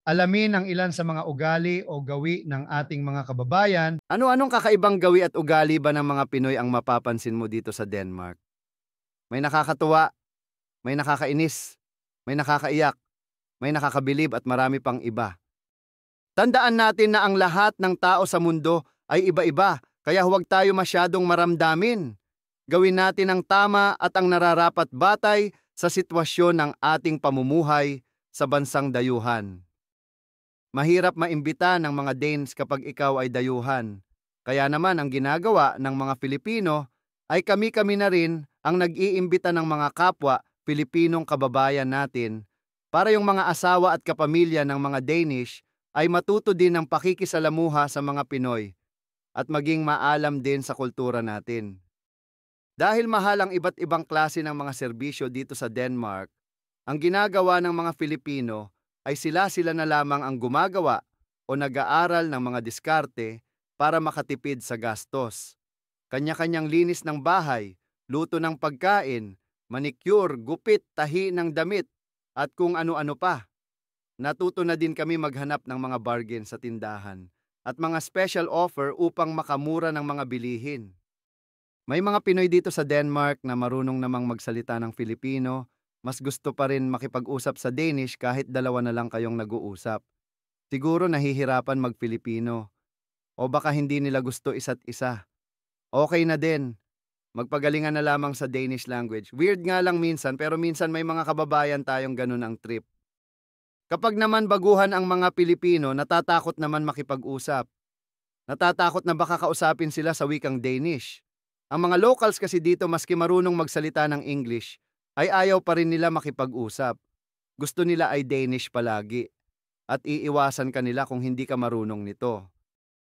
Alamin ang ilan sa mga ugali o gawi ng ating mga kababayan. Ano-anong kakaibang gawi at ugali ba ng mga Pinoy ang mapapansin mo dito sa Denmark? May nakakatuwa, may nakakainis, may nakakaiyak, may nakakabilib at marami pang iba. Tandaan natin na ang lahat ng tao sa mundo ay iba-iba, kaya huwag tayo masyadong maramdamin. Gawin natin ang tama at ang nararapat batay sa sitwasyon ng ating pamumuhay sa bansang dayuhan. Mahirap maimbita ng mga Danes kapag ikaw ay dayuhan. Kaya naman ang ginagawa ng mga Filipino ay kami-kami na rin ang nag-iimbita ng mga kapwa Pilipinong kababayan natin para yung mga asawa at kapamilya ng mga Danish ay matuto din ng pakikisalamuha sa mga Pinoy at maging maalam din sa kultura natin. Dahil mahal ang iba't ibang klase ng mga serbisyo dito sa Denmark, ang ginagawa ng mga Filipino ay sila-sila na lamang ang gumagawa o nag-aaral ng mga diskarte para makatipid sa gastos. Kanya-kanyang linis ng bahay, luto ng pagkain, manicure, gupit, tahi ng damit, at kung ano-ano pa. Natuto na din kami maghanap ng mga bargain sa tindahan at mga special offer upang makamura ng mga bilihin. May mga Pinoy dito sa Denmark na marunong namang magsalita ng Filipino, mas gusto pa rin makipag-usap sa Danish kahit dalawa na lang kayong nag-uusap. Siguro nahihirapan mag-Filipino o baka hindi nila gusto isa't isa. Okay na din, magpagalingan na lamang sa Danish language. Weird nga lang minsan pero minsan may mga kababayan tayong ganun ang trip. Kapag naman baguhan ang mga Pilipino, natatakot naman makipag-usap. Natatakot na baka kausapin sila sa wikang Danish. Ang mga locals kasi dito maski marunong magsalita ng English, ay ayaw pa rin nila makipag-usap. Gusto nila ay Danish palagi. At iiwasan ka nila kung hindi ka marunong nito.